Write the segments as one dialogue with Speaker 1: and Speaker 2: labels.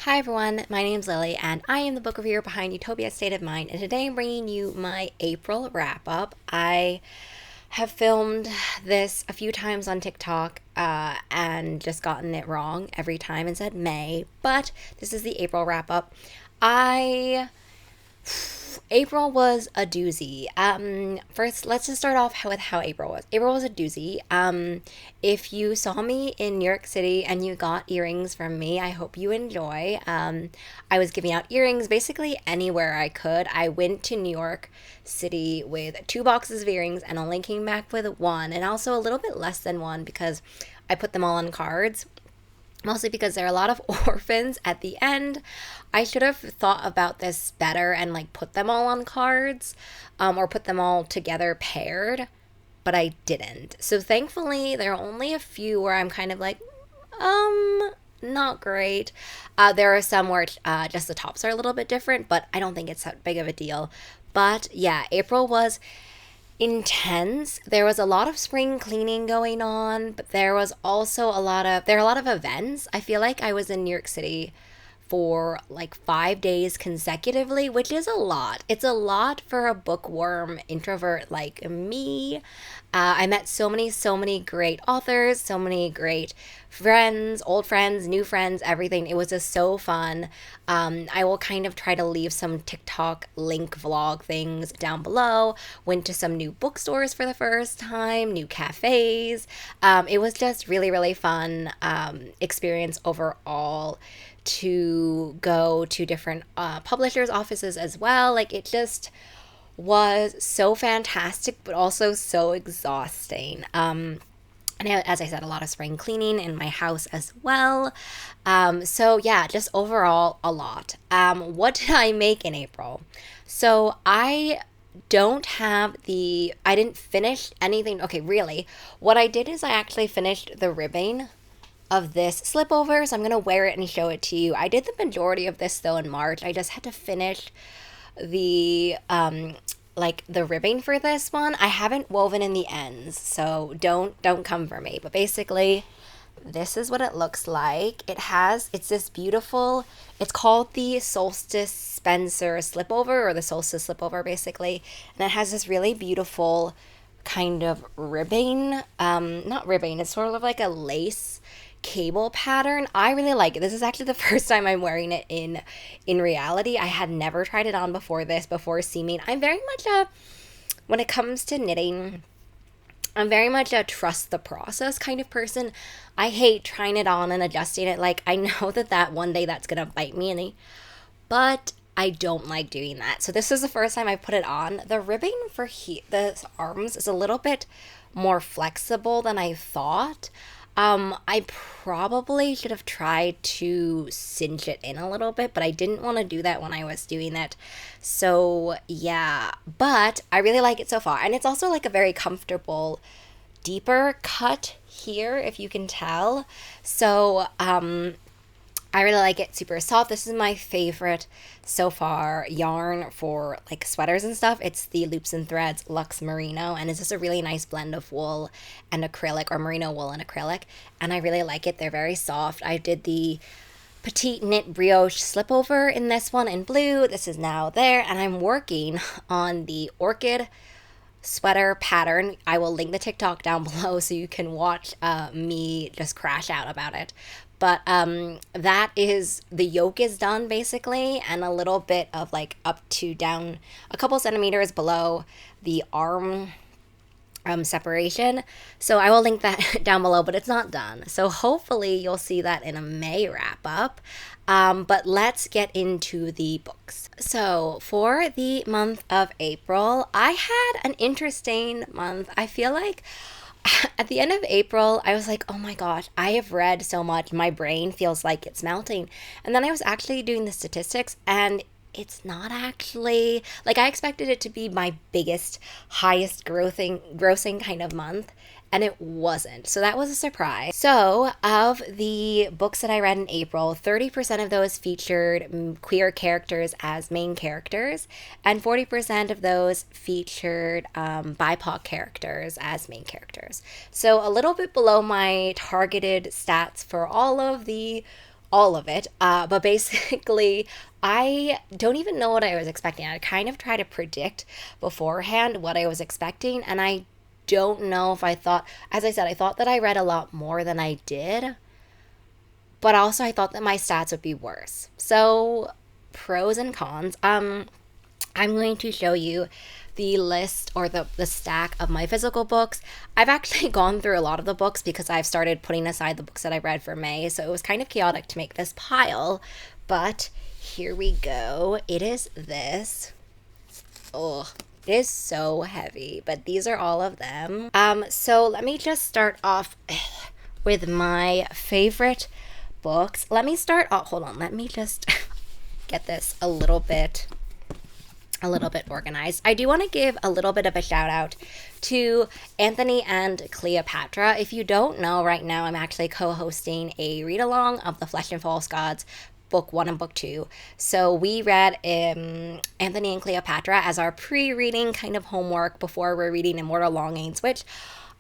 Speaker 1: Hi everyone, my name's Lily and I am the book reviewer behind Utopia State of Mind, and today I'm bringing you my April wrap up. I have filmed this a few times on TikTok and just gotten it wrong every time and said May, but this is the April wrap up. I April was a doozy. First, let's just start off with how April was. April was a doozy. If you saw me in New York City and you got earrings from me, I hope you enjoy. I was giving out earrings basically anywhere I could. I went to New York City with 2 boxes of earrings and only came back with one, and also a little bit less than one because I put them all on cards, mostly because there are a lot of orphans at the end. I should have thought about this better and like put them all on cards, or put them all together paired, but I didn't. So thankfully there are only a few where I'm kind of like, not great. There are some where just the tops are a little bit different, but I don't think it's that big of a deal. But yeah, April was intense. There was a lot of spring cleaning going on, but there was also there are a lot of events. I feel like I was in New York City for like 5 days consecutively, which is a lot. It's a lot for a bookworm introvert like me. I met so many great authors, so many great friends, old friends, new friends, everything. It was just so fun. I will kind of try to leave some TikTok link vlog things down below. Went to some new bookstores for the first time, new cafes. It was just really fun experience overall to go to different publishers' offices as well. Like, it just was so fantastic, but also so exhausting. And as I said, a lot of spring cleaning in my house as well. So yeah, just overall a lot. What did I make in April? So I didn't finish anything. Okay, really. What I did is I actually finished the ribbing of this slipover, so I'm gonna wear it and show it to you. I did the majority of this though in March. I just had to finish the like the ribbing for this one. I haven't woven in the ends, so don't come for me. But basically, this is what it looks like. It's this beautiful, it's called the Solstice Spencer slipover, or the Solstice slipover basically, and it has this really beautiful kind of ribbing, not ribbing, it's sort of like a lace cable pattern. I really like it. This is actually the first time I'm wearing it in reality. I had never tried it on before seaming. I'm very much when it comes to knitting, I'm very much a trust the process kind of person. I hate trying it on and adjusting it. Like, I know that one day that's gonna bite me, but I don't like doing that. So this is the first time I put it on. The ribbing for the arms is a little bit more flexible than I thought. I probably should have tried to cinch it in a little bit, but I didn't want to do that when I was doing it. So yeah, but I really like it so far. And it's also like a very comfortable, deeper cut here, if you can tell. So, I really like it. Super soft. This is my favorite so far yarn for like sweaters and stuff. It's the Loops and Threads Luxe Merino, and it's just a really nice blend of wool and acrylic, or merino wool and acrylic, and I really like it. They're very soft. I did the petite knit brioche slipover in this one in blue. This is now there, and I'm working on the orchid sweater pattern. I will link the TikTok down below so you can watch me just crash out about it. But that is, the yoke is done basically, and a little bit of like up to down a couple centimeters below the arm separation. So I will link that down below, but it's not done. So hopefully you'll see that in a May wrap up. But let's get into the books. So for the month of April, I had an interesting month. I feel like at the end of April, I was like, oh my gosh, I have read so much. My brain feels like it's melting. And then I was actually doing the statistics, and it's not actually, like, I expected it to be my biggest, highest grossing kind of month, and it wasn't. So that was a surprise. So of the books that I read in April, 30% of those featured queer characters as main characters, and 40% of those featured BIPOC characters as main characters. So a little bit below my targeted stats for all all of it. But basically, I don't even know what I was expecting. I kind of try to predict beforehand what I was expecting, and I don't know if I thought, as I said, I thought that I read a lot more than I did, but also I thought that my stats would be worse. So, pros and cons. I'm going to show you the list or the stack of my physical books. I've actually gone through a lot of the books because I've started putting aside the books that I read for May, so it was kind of chaotic to make this pile, but here we go. It is this. Oh, it is so heavy, but these are all of them. So let me just start off with my favorite books. Let me start off, hold on, let me just get this a little bit organized. I do want to give a little bit of a shout out to Anthony and Cleopatra. If you don't know, right now I'm actually co-hosting a read along of The Flesh and False Gods book 1 and book 2. So we read Anthony and Cleopatra as our pre-reading kind of homework before we're reading Immortal Longings, which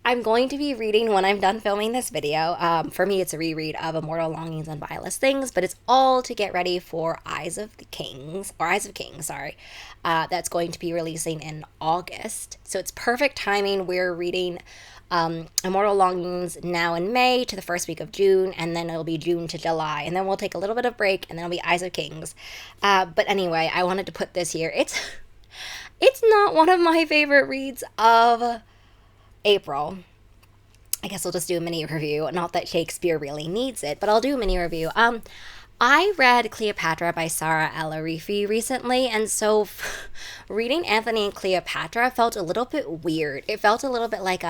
Speaker 1: I'm going to be reading when I'm done filming this video. For me, it's a reread of Immortal Longings and Vilest Things, but it's all to get ready for Eyes of Kings, sorry. That's going to be releasing in August. So it's perfect timing. We're reading Immortal Longings now in May to the first week of June, and then it'll be June to July, and then we'll take a little bit of break, and then it'll be Eyes of Kings. But anyway, I wanted to put this here. It's not one of my favorite reads of April. I guess I'll just do a mini review. Not that Shakespeare really needs it, but I'll do a mini review. I read Cleopatra by Sarah El-Arifi recently, and so reading Anthony and Cleopatra felt a little bit weird. It felt a little bit like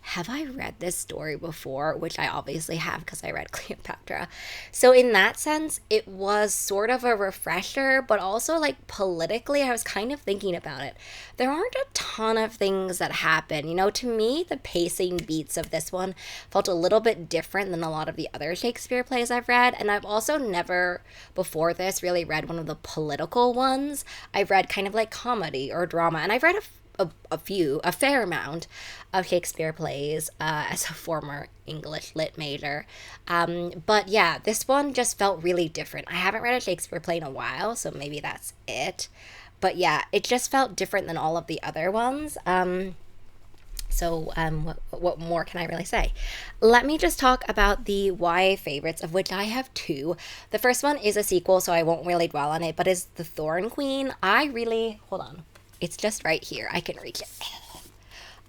Speaker 1: have I read this story before? Which I obviously have because I read Cleopatra. So in that sense, it was sort of a refresher, but also like politically, I was kind of thinking about it. There aren't a ton of things that happen. You know, to me, the pacing beats of this one felt a little bit different than a lot of the other Shakespeare plays I've read, and I've also never before this really read one of the political ones. I've read kind of like comedy or drama, and I've read a fair amount of Shakespeare plays as a former English lit major. But yeah, this one just felt really different. I haven't read a Shakespeare play in a while, so maybe that's it. But yeah, it just felt different than all of the other ones. So what more can I really say? Let me just talk about the YA favorites, of which I have 2. The first one is a sequel, so I won't really dwell on it, but is The Thorn Queen. Hold on. It's just right here. I can reach it.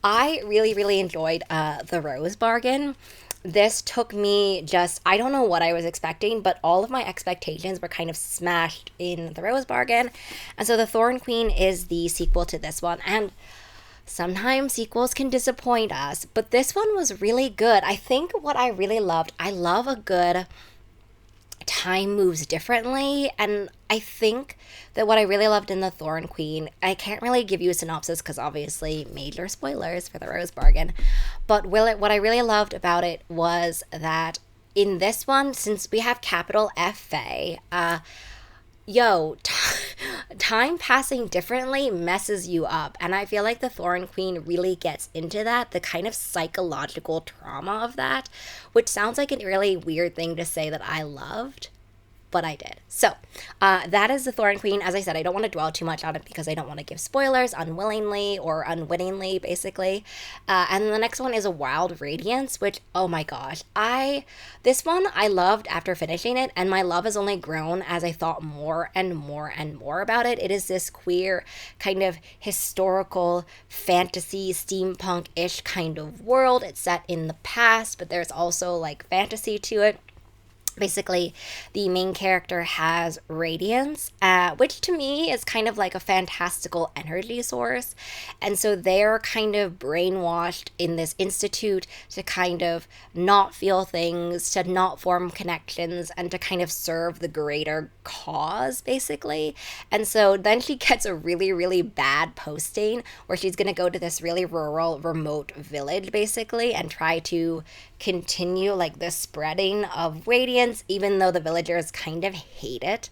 Speaker 1: I really enjoyed The Rose Bargain. This took me I don't know what I was expecting, but all of my expectations were kind of smashed in The Rose Bargain. And so The Thorn Queen is the sequel to this one. And sometimes sequels can disappoint us, but this one was really good. I think what I really loved, I love a good time moves differently, and I think that what I really loved in The Thorn Queen, I can't really give you a synopsis because obviously major spoilers for The Rose Bargain, but what I really loved about it was that in this one, since we have capital F-A, time passing differently messes you up, and I feel like The Thorn Queen really gets into that, the kind of psychological trauma of that, which sounds like a really weird thing to say that I loved, but I did. So that is The Thorn Queen. As I said, I don't want to dwell too much on it because I don't want to give spoilers unwillingly or unwittingly, basically. And then the next one is A Wild Radiance, which, oh my gosh, this one I loved after finishing it, and my love has only grown as I thought more and more and more about it. It is this queer kind of historical fantasy steampunk-ish kind of world. It's set in the past, but there's also like fantasy to it. Basically, the main character has Radiance, which to me is kind of like a fantastical energy source. And so they're kind of brainwashed in this institute to kind of not feel things, to not form connections, and to kind of serve the greater cause, basically. And so then she gets a really bad posting where she's going to go to this really rural, remote village, basically, and try to continue like the spreading of radiance, even though the villagers kind of hate it,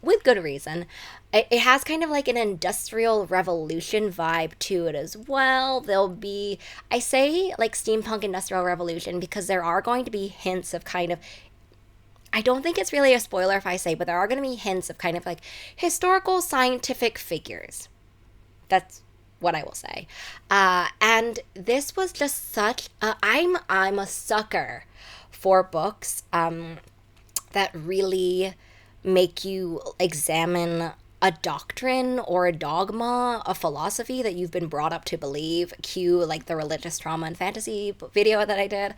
Speaker 1: with good reason. It has kind of like an industrial revolution vibe to it as well. There'll be, I say like steampunk industrial revolution because there are going to be hints of kind of, I don't think it's really a spoiler if I say, but there are going to be hints of kind of like historical scientific figures. That's what I will say. And this was just such I'm a sucker for books that really make you examine a doctrine or a dogma, a philosophy that you've been brought up to believe. Cue like the religious trauma and fantasy video that I did.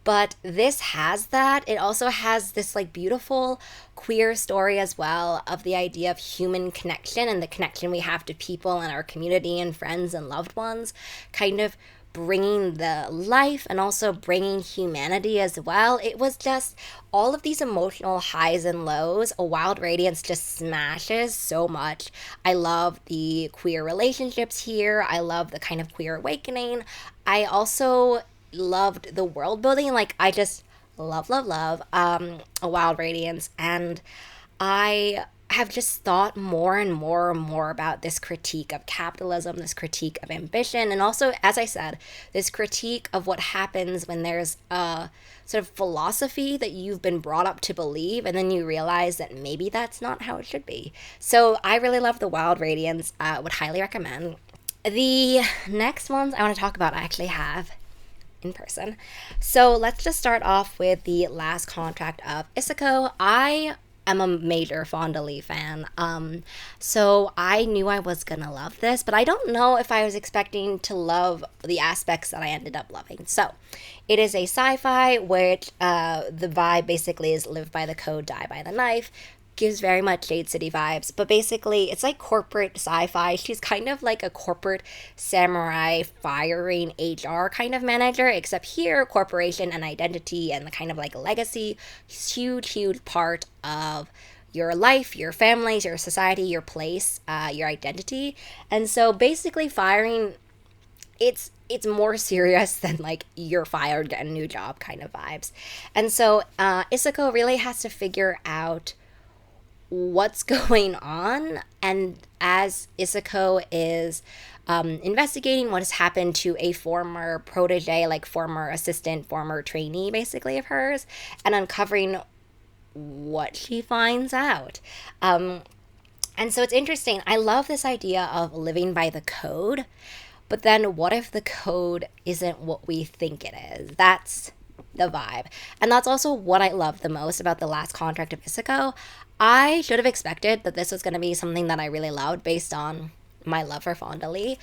Speaker 1: But this has that. It also has this like beautiful queer story as well of the idea of human connection and the connection we have to people in our community and friends and loved ones, kind of bringing the life and also bringing humanity as well. It was just all of these emotional highs and lows. A Wild Radiance just smashes so much. I love the queer relationships here. I love the kind of queer awakening. I also loved the world building. Like, I just love A Wild Radiance. And I have just thought more and more about this critique of capitalism, this critique of ambition, and also, as I said, this critique of what happens when there's a sort of philosophy that you've been brought up to believe, and then you realize that maybe that's not how it should be. So I really love The Wild Radiance. Would highly recommend. The next ones I want to talk about, I actually have in person. So let's just start off with The Last Contract of Isako. I am a major Fond du Lis fan. So I knew I was gonna love this, but I don't know if I was expecting to love the aspects that I ended up loving. So it is a sci-fi, which the vibe basically is live by the code, die by the knife. Gives very much Jade City vibes, but basically it's like corporate sci-fi. She's kind of like a corporate samurai firing HR kind of manager, except here corporation and identity and the kind of like legacy, huge part of your life, your families, your society, your place, your identity. And so basically firing, it's more serious than like you're fired, get a new job kind of vibes. And so Isako really has to figure out what's going on, and as Isako is investigating what has happened to a former protege, like former assistant, former trainee basically of hers, and uncovering what she finds out. And so it's interesting. I love this idea of living by the code, but then what if the code isn't what we think it is? That's the vibe. And that's also what I love the most about The Last Contract of Isako. I should have expected that this was going to be something that I really loved based on my love for Fond du Lis,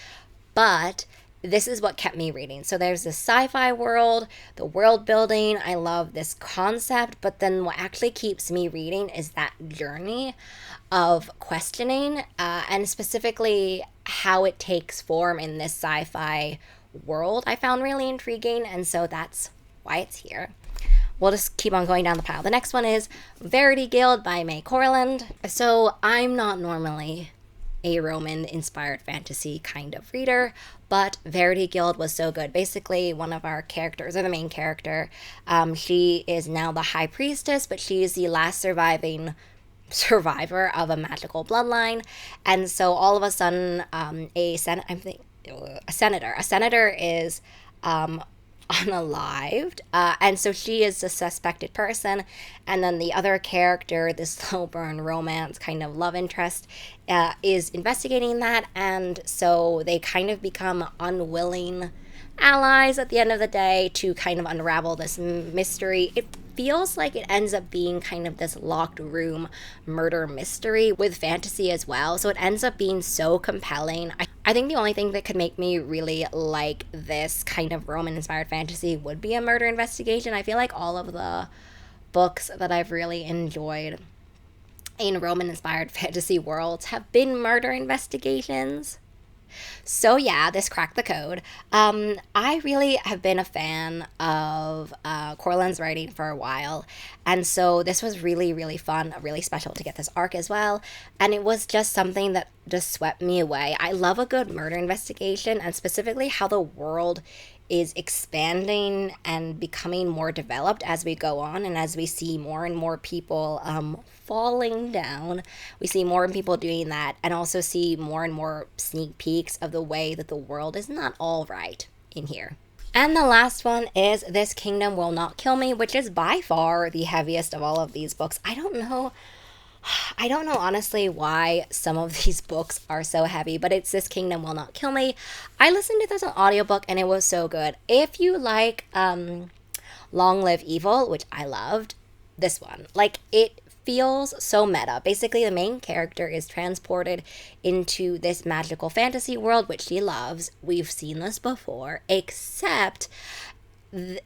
Speaker 1: but this is what kept me reading. So there's this sci-fi world, the world building. I love this concept, but then what actually keeps me reading is that journey of questioning, and specifically how it takes form in this sci-fi world. I found really intriguing, and so that's why it's here. We'll just keep on going down the pile. The next one is Verity Guild by May Corland. So I'm not normally a Roman-inspired fantasy kind of reader, but Verity Guild was so good. Basically, one of our characters, or the main character, she is now the High Priestess, but she is the last surviving survivor of a magical bloodline. And so all of a sudden, a senator is unalived, and so she is the suspected person, and then the other character, this slow burn romance kind of love interest, is investigating that, and so they kind of become unwilling allies at the end of the day to kind of unravel this mystery. It feels like it ends up being kind of this locked room murder mystery with fantasy as well, so it ends up being so compelling. I think the only thing that could make me really like this kind of Roman-inspired fantasy would be a murder investigation. I feel like all of the books that I've really enjoyed in Roman-inspired fantasy worlds have been murder investigations. So yeah, this cracked the code. I really have been a fan of Corland's writing for a while, and so this was really fun, really special to get this arc as well, and it was just something that just swept me away. I love a good murder investigation, and specifically how the world is expanding and becoming more developed as we go on, and as we see more and more people falling down. We see more people doing that, and also see more and more sneak peeks of the way that the world is not all right in here. And the last one is This Kingdom Will Not Kill Me, which is by far the heaviest of all of these books. I don't know honestly why some of these books are so heavy, but it's This Kingdom Will Not Kill Me. I listened to this on audiobook and it was so good. If you like Long Live Evil, which I loved, this one. Like, it feels so meta. Basically, the main character is transported into this magical fantasy world, which she loves. We've seen this before, except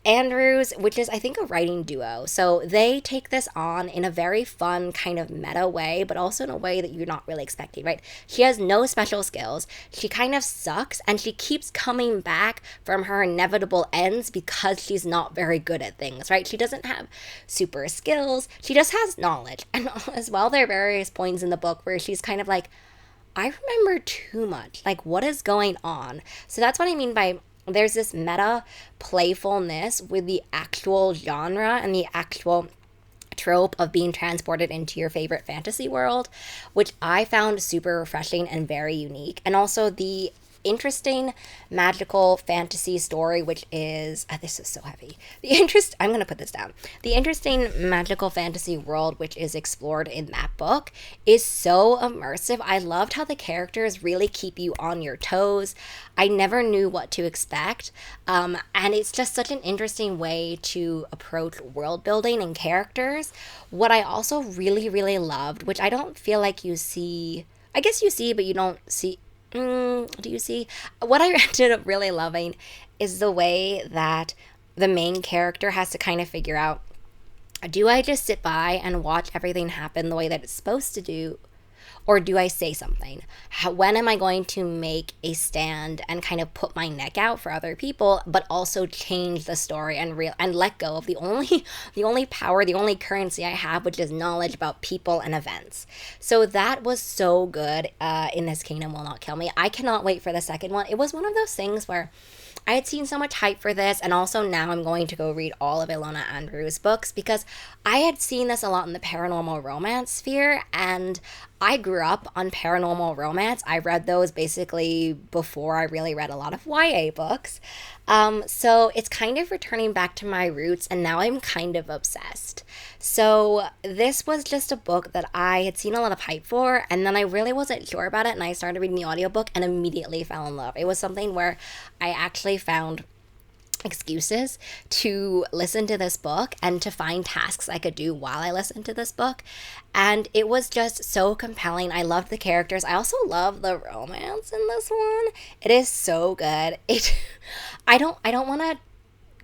Speaker 1: Andrews, which is I think a writing duo. So they take this on in a very fun kind of meta way, but also in a way that you're not really expecting, right? She has no special skills. She kind of sucks and she keeps coming back from her inevitable ends because she's not very good at things, right? She doesn't have super skills. She just has knowledge. And as well, there are various points in the book where she's kind of like, I remember too much. Like, what is going on? So that's what I mean by there's this meta playfulness with the actual genre and the actual trope of being transported into your favorite fantasy world, which I found super refreshing and very unique. And also the interesting magical fantasy story, which is this is so heavy. I'm going to put this down. The interesting magical fantasy world, which is explored in that book, is so immersive. I loved how the characters really keep you on your toes. I never knew what to expect, and it's just such an interesting way to approach world building and characters. What I also really loved, which I don't feel like you see, I guess you see but you don't see, do you see? What I ended up really loving is the way that the main character has to kind of figure out, do I just sit by and watch everything happen the way that it's supposed to do? Or do I say something? When am I going to make a stand and kind of put my neck out for other people, but also change the story and let go of the only power, the only currency I have, which is knowledge about people and events. So that was so good in This Kingdom Will Not Kill Me. I cannot wait for the second one. It was one of those things where I had seen so much hype for this, and also now I'm going to go read all of Ilona Andrews' books because I had seen this a lot in the paranormal romance sphere, and I grew up on paranormal romance. I read those basically before I really read a lot of YA books. So it's kind of returning back to my roots, and now I'm kind of obsessed. So this was just a book that I had seen a lot of hype for, and then I really wasn't sure about it, and I started reading the audiobook and immediately fell in love. It was something where I actually found excuses to listen to this book and to find tasks I could do while I listened to this book. And it was just so compelling. I loved the characters. I also love the romance in this one. It is so good. I don't want to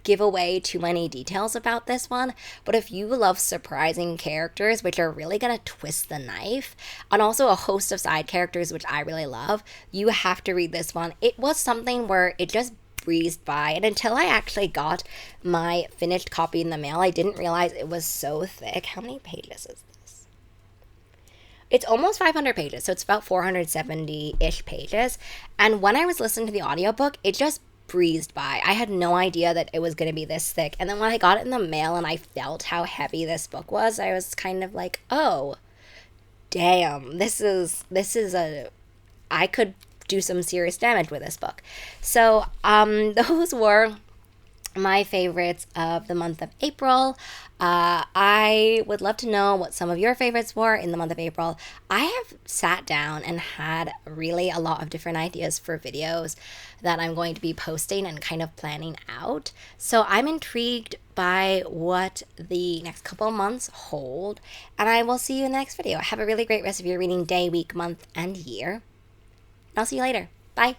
Speaker 1: give away too many details about this one, but if you love surprising characters, which are really going to twist the knife, and also a host of side characters, which I really love, you have to read this one. It was something where it just breezed by, and until I actually got my finished copy in the mail, I didn't realize it was so thick. How many pages is this? It's almost 500 pages, so it's about 470-ish pages. And when I was listening to the audiobook, it just breezed by. I had no idea that it was going to be this thick. And then when I got it in the mail and I felt how heavy this book was, I was kind of like, oh, damn, this is I could do some serious damage with this book. So those were my favorites of the month of April. I would love to know what some of your favorites were in the month of April. I have sat down and had really a lot of different ideas for videos that I'm going to be posting and kind of planning out. So I'm intrigued by what the next couple of months hold, and I will see you in the next video. Have a really great rest of your reading day, week, month, and year. I'll see you later. Bye.